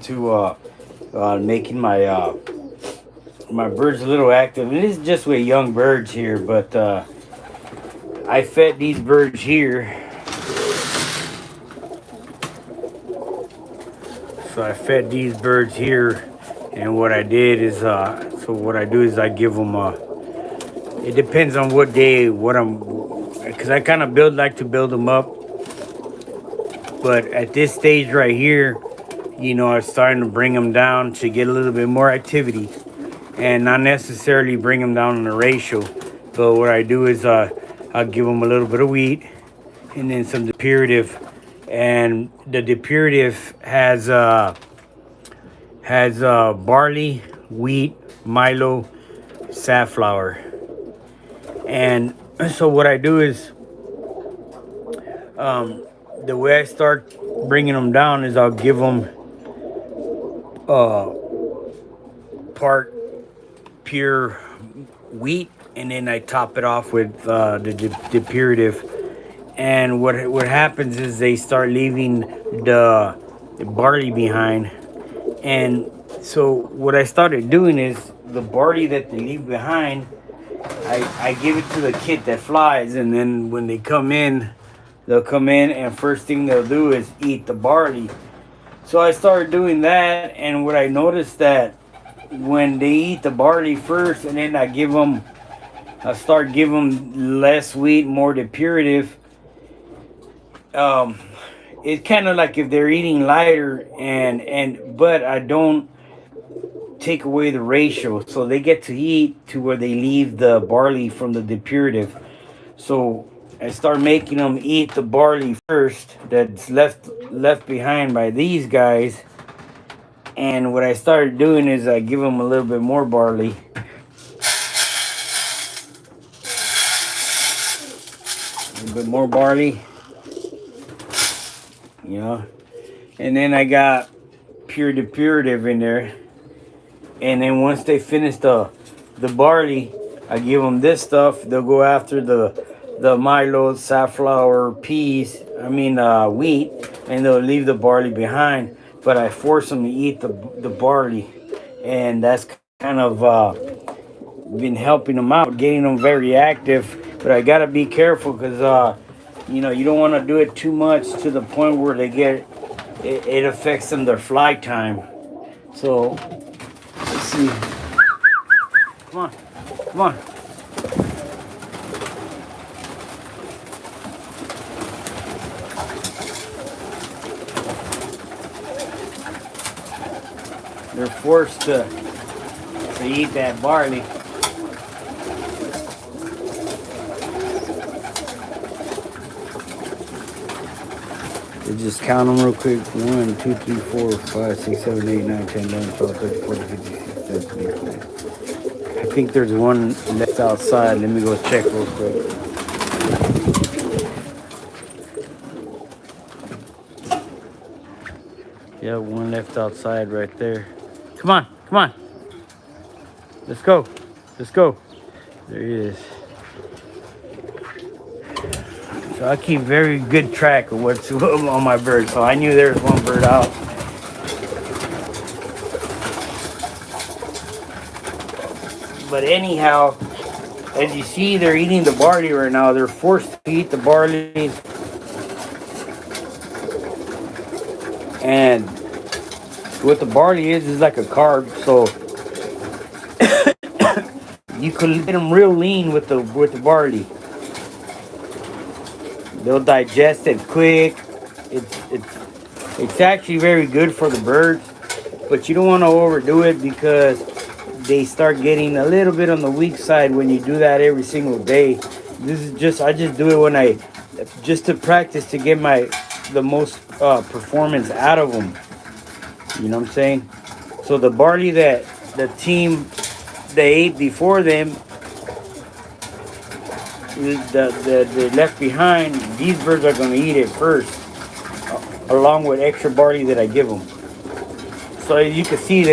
into making my birds a little active. And this is just with young birds here, but I fed these birds here. So I fed these birds here, and what I did is, so what I do is I give them. It depends on what day, because I kind of like to build them up. But at this stage right here, I'm starting to bring them down to get a little bit more activity, and not necessarily bring them down in a ratio. But what I do is I'll give them a little bit of wheat, and then some depurative, and the depurative has barley, wheat, milo, safflower, and so what I do is the way I start bringing them down is I'll give them part pure wheat, and then I top it off with the depurative. And what happens is they start leaving the barley behind. And so what I started doing is the barley that they leave behind, I give it to the kid that flies, and then when they come in, they'll come in, and first thing they'll do is eat the barley. So I started doing that, and what I noticed that when they eat the barley first, and then I start giving them less wheat, more depurative. It's kind of like if they're eating lighter, but I don't take away the ratio, so they get to eat to where they leave the barley from the depurative. So I start making them eat the barley first that's left behind by these guys. And what I started doing is I give them a little bit more barley. A little bit more barley. And then I got pure depurative in there. And then once they finish the barley, I give them this stuff. They'll go after the milo, safflower, wheat, and they'll leave the barley behind. But I force them to eat the barley, and that's kind of been helping them out, getting them very active. But I gotta be careful because you don't want to do it too much to the point where it affects them their flight time. So let's see. Come on. They're forced to eat that barley. You just count them real quick. 1, 2, 3, 4, 5, 6, 7, 8, 9, 10, 11, 12, 13, 14, 15, 16, 17, 18. I think there's one left outside. Let me go check real quick. Yeah, one left outside right there. Come on. Let's go. There he is. So I keep very good track of what's on my bird. So I knew there was one bird out. But anyhow, as you see, they're eating the barley right now. They're forced to eat the barley. And what the barley is like a carb. So you can get them real lean with the barley. They'll digest it quick. It's actually very good for the birds, but you don't want to overdo it because they start getting a little bit on the weak side when you do that every single day. I just do it just to practice to get the most performance out of them. You know what I'm saying? So the barley that the team they ate before them, the left behind, these birds are going to eat it first, along with extra barley that I give them. So as you can see,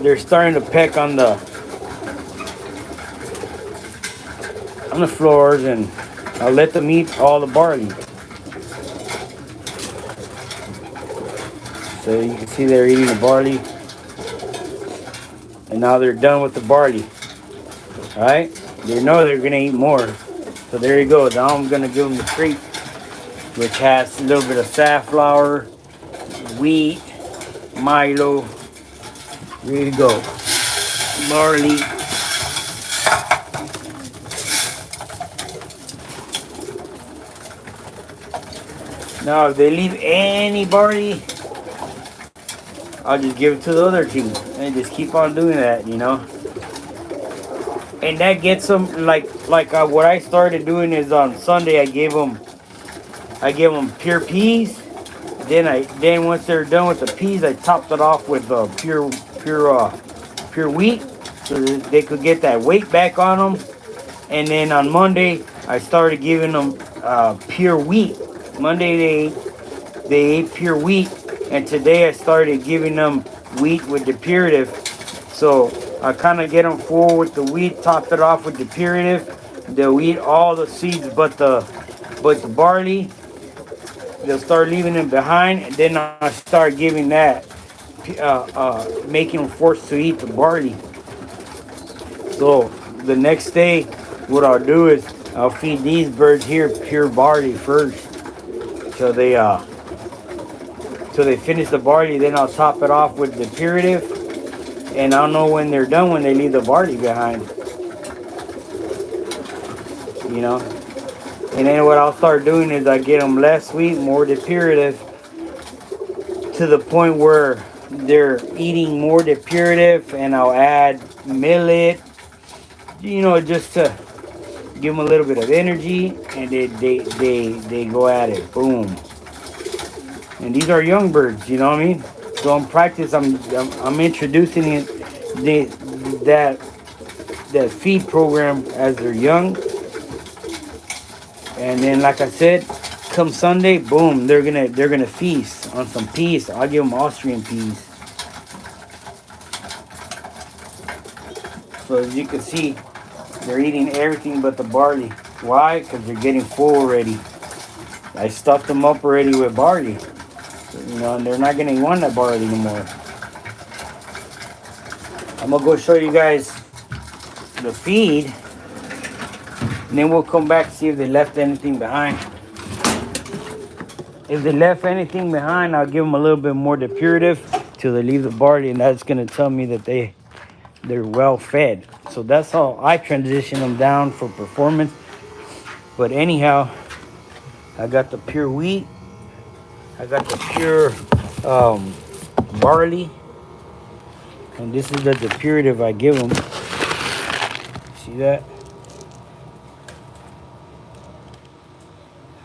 they're starting to peck on the floors, and I'll let them eat all the barley. So you can see they're eating the barley, and now they're done with the barley. All right, they know they're gonna eat more. So there you go. Now I'm gonna give them the treat, which has a little bit of safflower, wheat, Milo. There you go. Barley. Now if they leave any barley, I'll just give it to the other team and just keep on doing that, you know. And that gets them what I started doing is on Sunday I gave them pure peas. Then once they're done with the peas, I topped it off with pure wheat, so that they could get that weight back on them. And then on Monday, I started giving them pure wheat. Monday they ate pure wheat, and today I started giving them wheat with depurative. So I kind of get them full with the wheat, topped it off with depurative. They'll eat all the seeds but the barley. They'll start leaving them behind, and then I start giving that, making them forced to eat the barley. So the next day, what I'll do is I'll feed these birds here pure barley first, till they finish the barley. Then I'll top it off with the depurative, and I'll know when they're done when they leave the barley behind. You know. And then what I'll start doing is I get them less sweet, more depurative, to the point where they're eating more depurative, and I'll add millet, you know, just to give them a little bit of energy, and they go at it, boom. And these are young birds, you know what I mean? So in practice, I'm introducing that feed program as they're young. And then, like I said, come Sunday, boom, they're gonna feast on some peas. I'll give them Austrian peas. So as you can see, they're eating everything but the barley. Why? Because they're getting full already. I stuffed them up already with barley. You know, and they're not gonna want that barley anymore. I'm gonna go show you guys the feed. And then we'll come back to see if they left anything behind. If they left anything behind, I'll give them a little bit more depurative till they leave the barley, and that's going to tell me that they're well fed. So that's how I transition them down for performance. But anyhow, I got the pure wheat. I got the pure barley. And this is the depurative I give them. See that?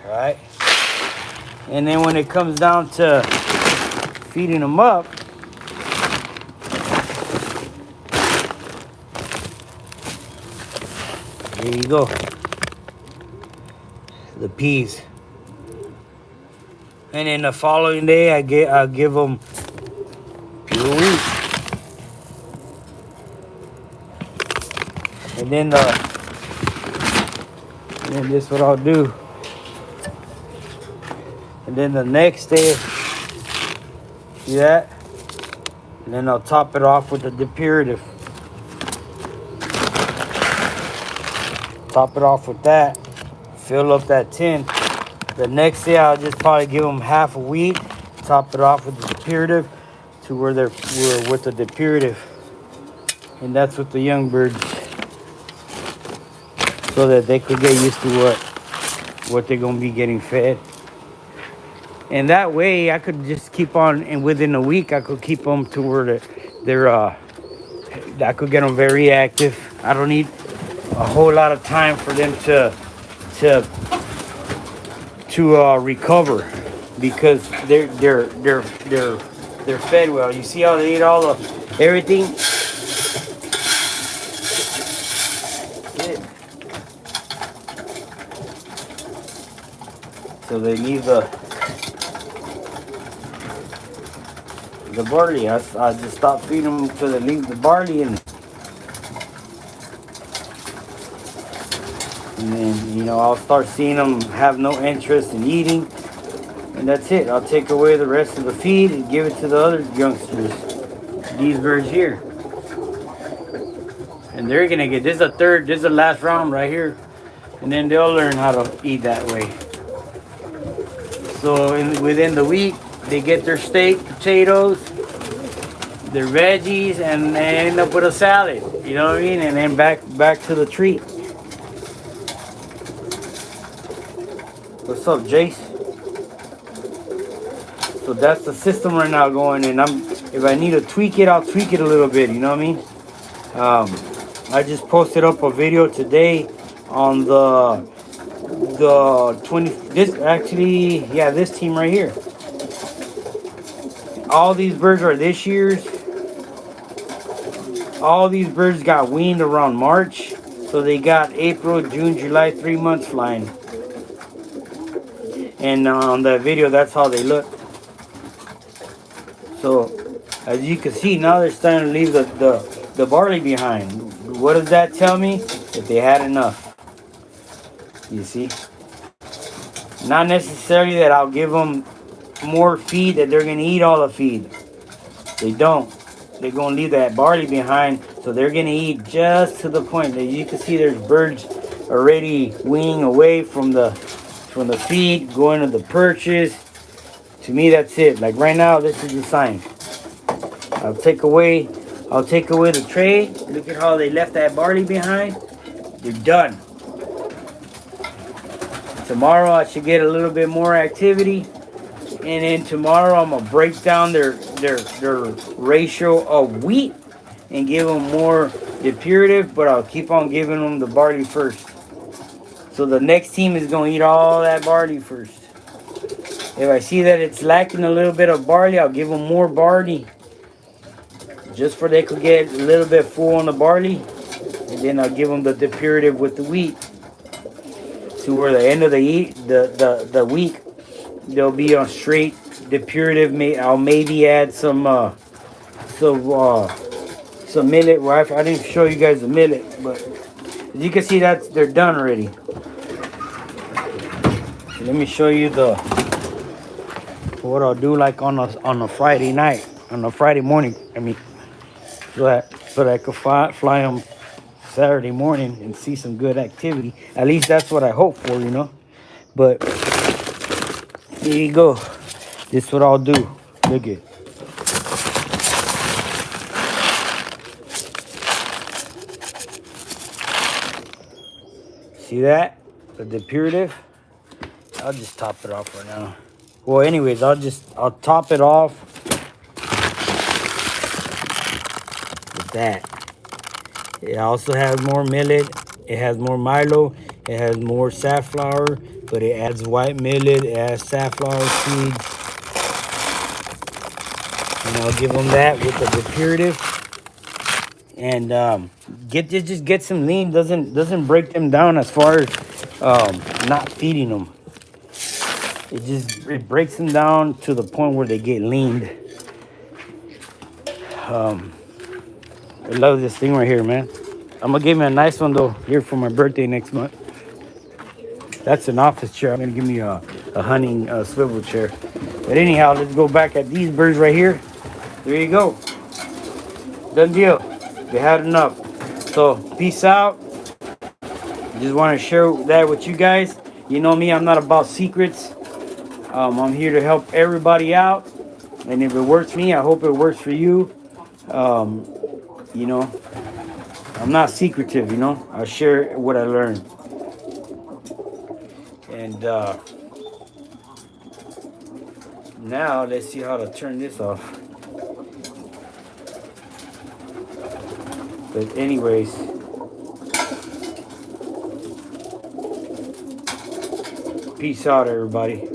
Alright, and then when it comes down to feeding them up, there you go, the peas. And then the following day, I'll give them pure wheat. And then this is what I'll do. And then the next day, see that? And then I'll top it off with the depurative. Top it off with that. Fill up that tin. The next day, I'll just probably give them half a wheat. Top it off with the depurative to where they're with the depurative. And that's with the young birds, so that they could get used to what they're gonna be getting fed. And that way, I could just keep on, and within a week, I could keep them to where I could get them very active. I don't need a whole lot of time for them to recover, because they're fed well. You see how they eat all of everything? So they leave the barley. I just stop feeding them until they leave the barley, and then, you know, I'll start seeing them have no interest in eating, And that's it. I'll take away the rest of the feed and give it to the other youngsters. These birds here. And they're gonna get, this is the last round right here. And then they'll learn how to eat that way. So within the week, they get their steak, potatoes, their veggies, and they end up with a salad. You know what I mean? And then back to the treat. What's up, Jace? So that's the system right now going, and if I need to tweak it, I'll tweak it a little bit. You know what I mean? I just posted up a video today on the 20. This team right here. All these birds are this year's. All these birds got weaned around March, so they got April, June, July, 3 months flying. And on the video, that's how they look. So as you can see, now they're starting to leave the barley behind. What does that tell me? That they had enough. You see? Not necessarily that I'll give them more feed, that they're going to eat all the feed. They don't. They're going to leave that barley behind, so they're going to eat just to the point. As you can see, there's birds already weaning away from the feed, going to the perches. To me, that's it. Like right now, this is the sign. I'll take away the tray. Look at how they left that barley behind. They're done. Tomorrow I should get a little bit more activity, and then tomorrow I'm gonna break down their ratio of wheat and give them more depurative, but I'll keep on giving them the barley first. So the next team is gonna eat all that barley first. If I see that it's lacking a little bit of barley, I'll give them more barley, just for they could get a little bit full on the barley, and then I'll give them the depurative with the wheat. To where the end of the week, they'll be on straight depurative. I'll maybe add some millet. Well, I didn't show you guys the millet, but as you can see, they're done already. Let me show you what I'll do like on a Friday night, on a Friday morning. I mean, so that I could fly them Saturday morning and see some good activity. At least that's what I hope for, you know. But here you go. This is what I'll do. Look it. See that? The depurative. I'll just top it off right now. Well, anyways, I'll top it off with that. It also has more millet. It has more milo. It has more safflower, but it adds white millet. It has safflower seeds. And I'll give them that with the depurative. And just get some lean. Doesn't break them down as far as not feeding them. It breaks them down to the point where they get leaned. I love this thing right here, man. I'm gonna give me a nice one though here for my birthday next month. That's an office chair. I'm gonna give me a hunting swivel chair. But anyhow, let's go back at these birds right here. There you go. Done deal. They had enough. So peace out. Just want to share that with you guys. You know me, I'm not about secrets. I'm here to help everybody out. And if it works for me, I hope it works for you. You know, I'm not secretive, you know. I share what I learned. And now let's see how to turn this off. But anyways, peace out, everybody.